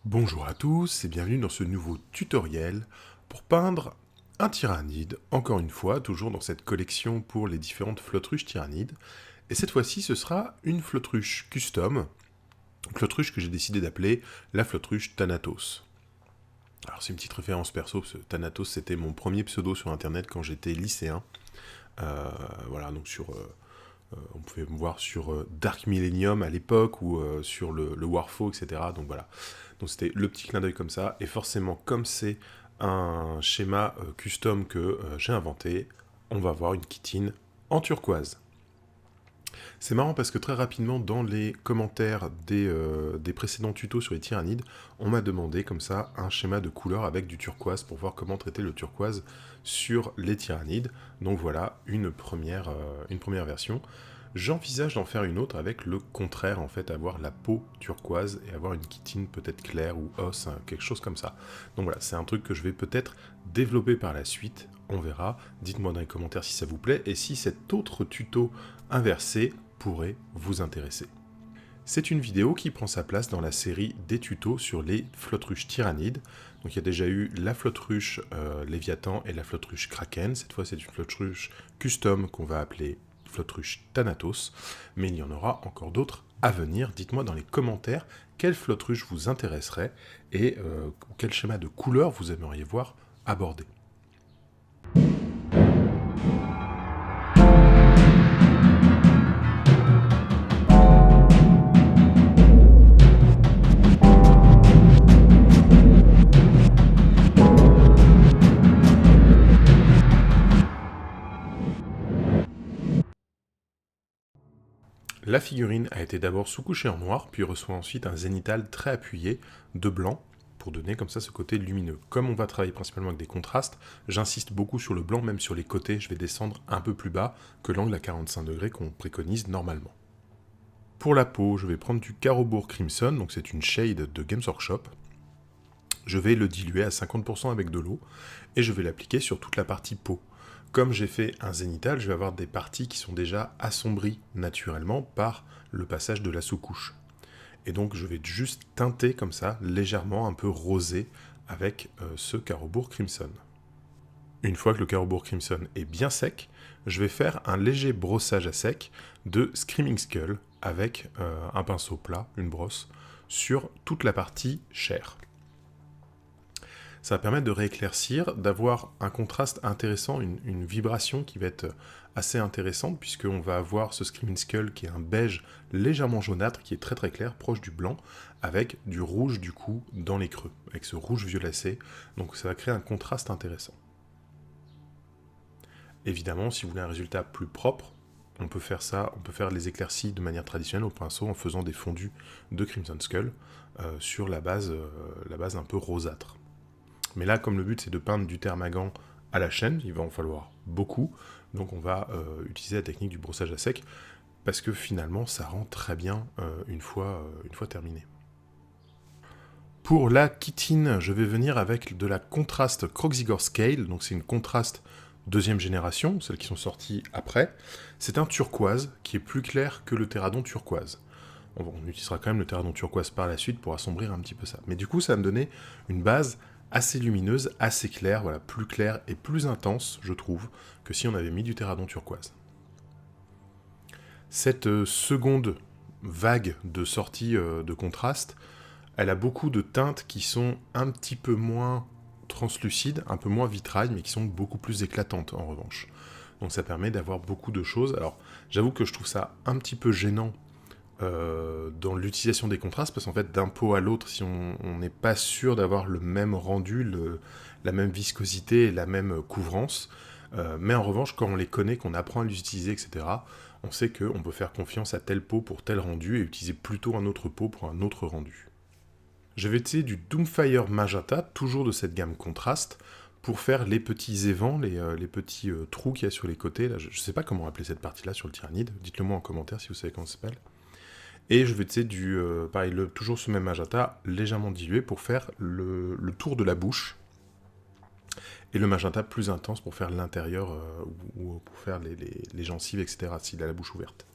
Bonjour à tous et bienvenue dans ce nouveau tutoriel pour peindre un tyrannide, encore une fois, toujours dans cette collection pour les différentes flottruches tyrannides. Et cette fois-ci, ce sera une flottruche custom, une flottruche que j'ai décidé d'appeler la flottruche Thanatos. Alors c'est une petite référence perso, parce que Thanatos c'était mon premier pseudo sur internet quand j'étais lycéen. Voilà, donc on pouvait me voir sur Dark Millennium à l'époque ou sur le Warfo, etc. Donc voilà. Donc c'était le petit clin d'œil comme ça. Et forcément, comme c'est un schéma custom que j'ai inventé, on va avoir une kitine en turquoise. C'est marrant parce que très rapidement, dans les commentaires des précédents tutos sur les tyrannides, on m'a demandé comme ça un schéma de couleur avec du turquoise pour voir comment traiter le turquoise sur les tyrannides. Donc voilà, une première version. J'envisage d'en faire une autre avec le contraire, en fait, avoir la peau turquoise et avoir une chitine peut-être claire ou os, hein, quelque chose comme ça. Donc voilà, c'est un truc que je vais peut-être développer par la suite, on verra. Dites-moi dans les commentaires si ça vous plaît et si cet autre tuto inversé pourrait vous intéresser. C'est une vidéo qui prend sa place dans la série des tutos sur les flottruches tyrannides. Donc il y a déjà eu la flottruche Léviathan et la flottruche Kraken. Cette fois c'est une flottruche custom qu'on va appeler flottruche Thanatos. Mais il y en aura encore d'autres à venir. Dites-moi dans les commentaires quelle flottruche vous intéresserait et quel schéma de couleur vous aimeriez voir abordé. La figurine a été d'abord sous-couchée en noir, puis reçoit ensuite un zénithal très appuyé de blanc, pour donner comme ça ce côté lumineux. Comme on va travailler principalement avec des contrastes, j'insiste beaucoup sur le blanc, même sur les côtés, je vais descendre un peu plus bas que l'angle à 45 degrés qu'on préconise normalement. Pour la peau, je vais prendre du Carroburg Crimson, donc c'est une shade de Games Workshop. Je vais le diluer à 50% avec de l'eau, et je vais l'appliquer sur toute la partie peau. Comme j'ai fait un zénithal, je vais avoir des parties qui sont déjà assombries naturellement par le passage de la sous-couche. Et donc je vais juste teinter comme ça, légèrement un peu rosé, avec ce Carroburg Crimson. Une fois que le Carroburg Crimson est bien sec, je vais faire un léger brossage à sec de Screaming Skull avec un pinceau plat, une brosse, sur toute la partie chair. Ça va permettre de rééclaircir, d'avoir un contraste intéressant, une vibration qui va être assez intéressante, puisqu'on va avoir ce Screaming Skull qui est un beige légèrement jaunâtre, qui est très très clair, proche du blanc, avec du rouge du coup dans les creux, avec ce rouge violacé, donc ça va créer un contraste intéressant. Évidemment, si vous voulez un résultat plus propre, on peut faire ça, on peut faire les éclaircies de manière traditionnelle au pinceau en faisant des fondus de Crimson Skull sur la base un peu rosâtre. Mais là, comme le but c'est de peindre du Thermagant à la chaîne, il va en falloir beaucoup, donc on va utiliser la technique du brossage à sec, parce que finalement ça rend très bien une fois terminé. Pour la chitine, je vais venir avec de la contraste Kroxigor Scale, donc c'est une contraste deuxième génération, celles qui sont sorties après. C'est un turquoise qui est plus clair que le Terradon turquoise. On utilisera quand même le Terradon turquoise par la suite pour assombrir un petit peu ça. Mais du coup, ça va me donner une base assez lumineuse, assez claire, voilà, plus claire et plus intense, je trouve, que si on avait mis du Terradon turquoise. Cette seconde vague de sortie de contraste, elle a beaucoup de teintes qui sont un petit peu moins translucides, un peu moins vitrail, mais qui sont beaucoup plus éclatantes en revanche. Donc ça permet d'avoir beaucoup de choses. Alors j'avoue que je trouve ça un petit peu gênant dans l'utilisation des contrastes, parce qu'en fait d'un pot à l'autre, si on n'est pas sûr d'avoir le même rendu, la même viscosité et la même couvrance, mais en revanche quand on les connaît, qu'on apprend à les utiliser, etc., on sait qu'on peut faire confiance à tel pot pour tel rendu et utiliser plutôt un autre pot pour un autre rendu. Je vais utiliser du Doomfire Magenta, toujours de cette gamme contraste, pour faire les petits évents, les petits trous qu'il y a sur les côtés. Là, je ne sais pas comment appeler cette partie-là sur le tyrannide, dites-le moi en commentaire si vous savez comment ça s'appelle. Et je vais utiliser pareil, toujours ce même magenta, légèrement dilué, pour faire le tour de la bouche. Et le magenta plus intense pour faire l'intérieur, ou pour faire les gencives, etc., s'il a la bouche ouverte.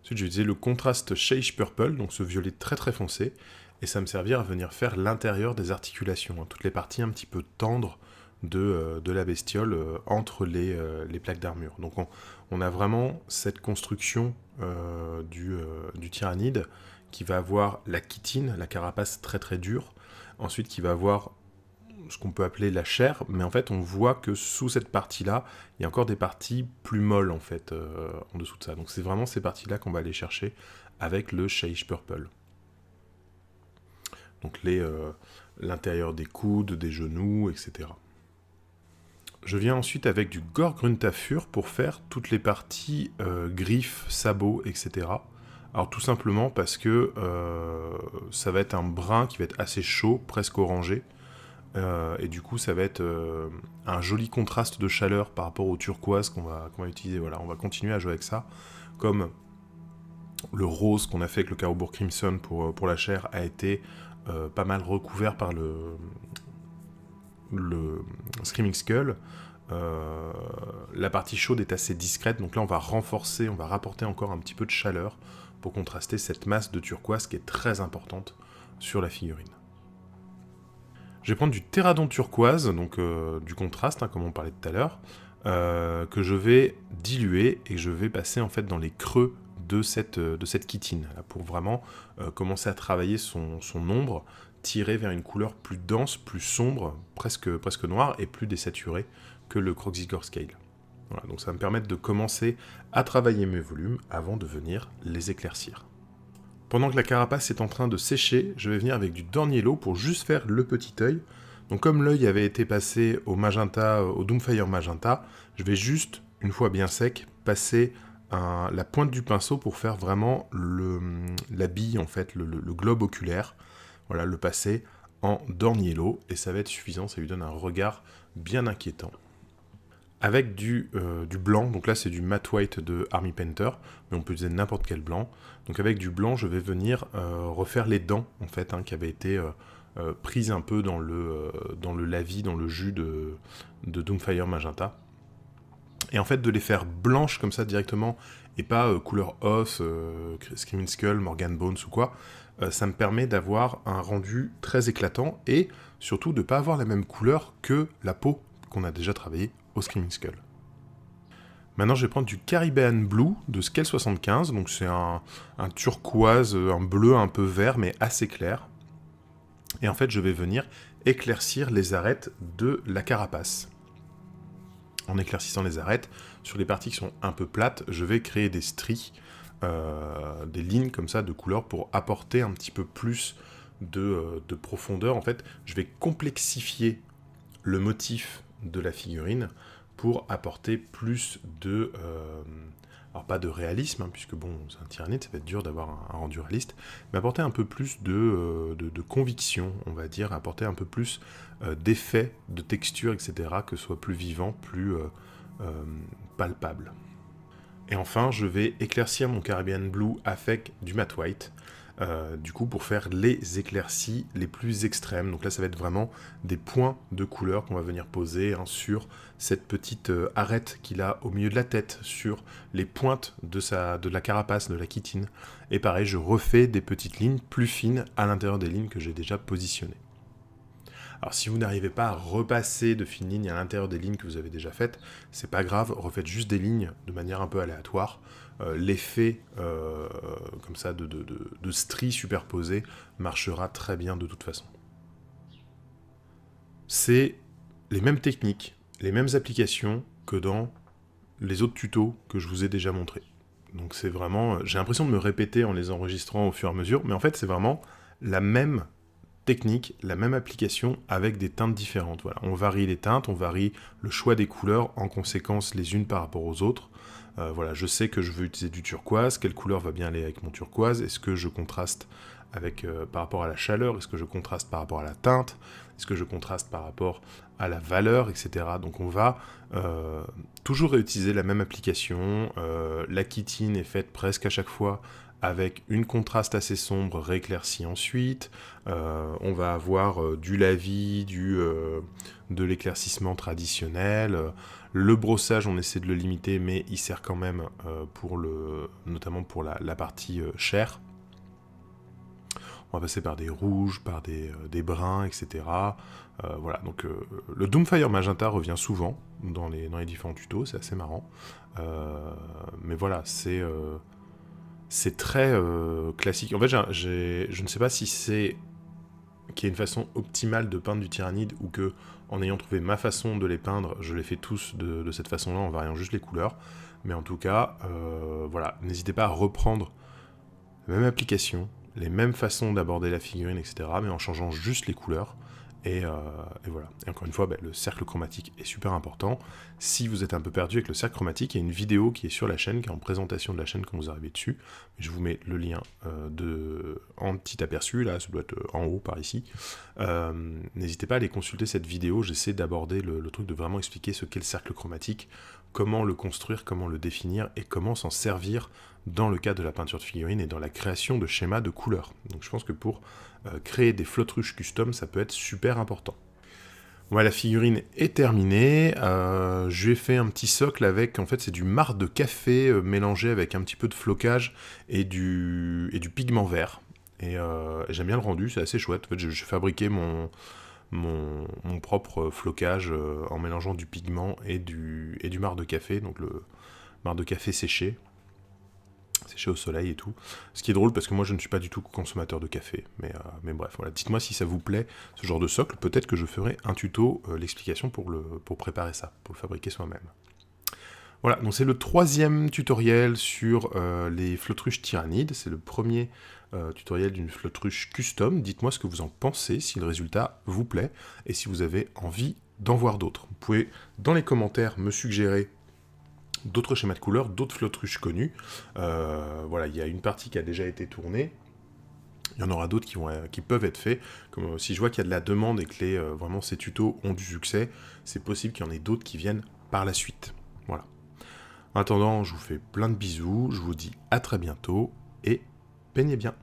Ensuite, je vais utiliser le contraste Shade Purple, donc ce violet très très foncé, et ça va me servir à venir faire l'intérieur des articulations, hein, toutes les parties un petit peu tendres de la bestiole entre les plaques d'armure. Donc on a vraiment cette construction du tyrannide qui va avoir la chitine, la carapace très très dure, ensuite qui va avoir ce qu'on peut appeler la chair, mais en fait on voit que sous cette partie-là, il y a encore des parties plus molles en fait en dessous de ça. Donc c'est vraiment ces parties-là qu'on va aller chercher avec le Shyish Purple. Donc l'intérieur des coudes, des genoux, etc. Je viens ensuite avec du Gorgruntafur pour faire toutes les parties griffes, sabots, etc. Alors tout simplement parce que ça va être un brun qui va être assez chaud, presque orangé. Et du coup ça va être un joli contraste de chaleur par rapport au turquoise qu'on va utiliser. Voilà, on va continuer à jouer avec ça. Comme le rose qu'on a fait avec le Carroburg Crimson pour la chair a été pas mal recouvert par le Screaming Skull. La partie chaude est assez discrète, donc là on va renforcer, on va rapporter encore un petit peu de chaleur pour contraster cette masse de turquoise qui est très importante sur la figurine. Je vais prendre du Terradon turquoise, donc du contraste, hein, comme on parlait tout à l'heure, que je vais diluer et je vais passer en fait dans les creux de cette chitine, là, pour vraiment commencer à travailler son ombre, tirer vers une couleur plus dense, plus sombre, presque noire et plus désaturée que le Kroxigor Scale. Voilà, donc ça va me permettre de commencer à travailler mes volumes avant de venir les éclaircir. Pendant que la carapace est en train de sécher, je vais venir avec du Dorn Yellow pour juste faire le petit œil. Donc comme l'œil avait été passé au magenta, au Doomfire magenta, je vais juste, une fois bien sec, passer la pointe du pinceau pour faire vraiment la bille, en fait, le globe oculaire. Voilà, le passer en Dorn Yellow, et ça va être suffisant, ça lui donne un regard bien inquiétant. Avec du blanc, donc là c'est du matte white de Army Painter, mais on peut utiliser n'importe quel blanc. Donc avec du blanc, je vais venir refaire les dents, en fait, hein, qui avaient été prises un peu dans le lavis, dans le jus de Doomfire Magenta. Et en fait, de les faire blanches comme ça directement, et pas couleur os, Screaming Skull, Morgan Bones ou quoi, ça me permet d'avoir un rendu très éclatant, et surtout de ne pas avoir la même couleur que la peau qu'on a déjà travaillée au Screaming Skull. Maintenant, je vais prendre du Caribbean Blue de Scale 75, donc c'est un turquoise, un bleu un peu vert, mais assez clair. Et en fait, je vais venir éclaircir les arêtes de la carapace. En éclaircissant les arêtes, sur les parties qui sont un peu plates, je vais créer des stries, des lignes comme ça de couleur pour apporter un petit peu plus de profondeur. En fait, je vais complexifier le motif de la figurine pour apporter plus de... alors pas de réalisme, hein, puisque bon, c'est un tyrannide, ça va être dur d'avoir un rendu réaliste, mais apporter un peu plus de conviction, on va dire, apporter un peu plus d'effet, de texture, etc., que ce soit plus vivant, plus palpable. Et enfin, je vais éclaircir mon Caribbean Blue avec du matte white, du coup pour faire les éclaircies les plus extrêmes. Donc là ça va être vraiment des points de couleur qu'on va venir poser, hein, sur cette petite arête qu'il a au milieu de la tête, sur les pointes de la carapace, de la chitine. Et pareil, je refais des petites lignes plus fines à l'intérieur des lignes que j'ai déjà positionnées. Alors si vous n'arrivez pas à repasser de fines lignes à l'intérieur des lignes que vous avez déjà faites, c'est pas grave, refaites juste des lignes de manière un peu aléatoire. L'effet comme ça de stries superposées marchera très bien de toute façon. C'est les mêmes techniques, les mêmes applications que dans les autres tutos que je vous ai déjà montrés. Donc c'est vraiment... j'ai l'impression de me répéter en les enregistrant au fur et à mesure, mais en fait c'est vraiment la même technique, la même application avec des teintes différentes. Voilà. On varie les teintes, on varie le choix des couleurs en conséquence les unes par rapport aux autres. Voilà, je sais que je veux utiliser du turquoise, quelle couleur va bien aller avec mon turquoise, est-ce que je contraste avec, par rapport à la chaleur, est-ce que je contraste par rapport à la teinte, est-ce que je contraste par rapport à la valeur, etc. Donc on va toujours réutiliser la même application, la chitine est faite presque à chaque fois avec une contraste assez sombre rééclaircie ensuite, on va avoir du lavis, de l'éclaircissement traditionnel, le brossage on essaie de le limiter mais il sert quand même notamment pour la partie chair. on va passer par des rouges, par des bruns, etc. Voilà, donc le Doomfire Magenta revient souvent dans les différents tutos, c'est assez marrant. Mais voilà, c'est très classique. En fait, je ne sais pas si c'est qu'il y a une façon optimale de peindre du tyrannide ou que, en ayant trouvé ma façon de les peindre, je les fais tous de cette façon-là en variant juste les couleurs. Mais en tout cas, voilà, n'hésitez pas à reprendre la même application, les mêmes façons d'aborder la figurine, etc., mais en changeant juste les couleurs. Et voilà. Et encore une fois, le cercle chromatique est super important. Si vous êtes un peu perdu avec le cercle chromatique, il y a une vidéo qui est sur la chaîne, qui est en présentation de la chaîne quand vous arrivez dessus. Je vous mets le lien en petit aperçu, là, ça doit être en haut par ici. N'hésitez pas à aller consulter cette vidéo, j'essaie d'aborder le truc de vraiment expliquer ce qu'est le cercle chromatique, comment le construire, comment le définir, et comment s'en servir dans le cas de la peinture de figurines et dans la création de schémas de couleurs. Donc je pense que pour créer des flottruches custom, ça peut être super important. Voilà, la figurine est terminée. Je lui ai fait un petit socle avec, en fait, c'est du marc de café mélangé avec un petit peu de flocage et du pigment vert. Et j'aime bien le rendu, c'est assez chouette. En fait, j'ai fabriqué mon propre flocage en mélangeant du pigment et du marc de café, donc le marc de café séché au soleil et tout. Ce qui est drôle parce que moi je ne suis pas du tout consommateur de café, mais bref, voilà. Dites-moi si ça vous plaît ce genre de socle, peut-être que je ferai un tuto, l'explication pour préparer ça, pour le fabriquer soi-même. Voilà, donc c'est le 3e tutoriel sur les flottruches tyrannides, c'est le premier tutoriel d'une flottruche custom. Dites-moi ce que vous en pensez, si le résultat vous plaît, et si vous avez envie d'en voir d'autres. Vous pouvez, dans les commentaires, me suggérer d'autres schémas de couleurs, d'autres flottruches connues. Voilà, il y a une partie qui a déjà été tournée. Il y en aura d'autres qui peuvent être faits. Comme si je vois qu'il y a de la demande et que vraiment ces tutos ont du succès, c'est possible qu'il y en ait d'autres qui viennent par la suite. Voilà. En attendant, je vous fais plein de bisous, je vous dis à très bientôt et peignez bien.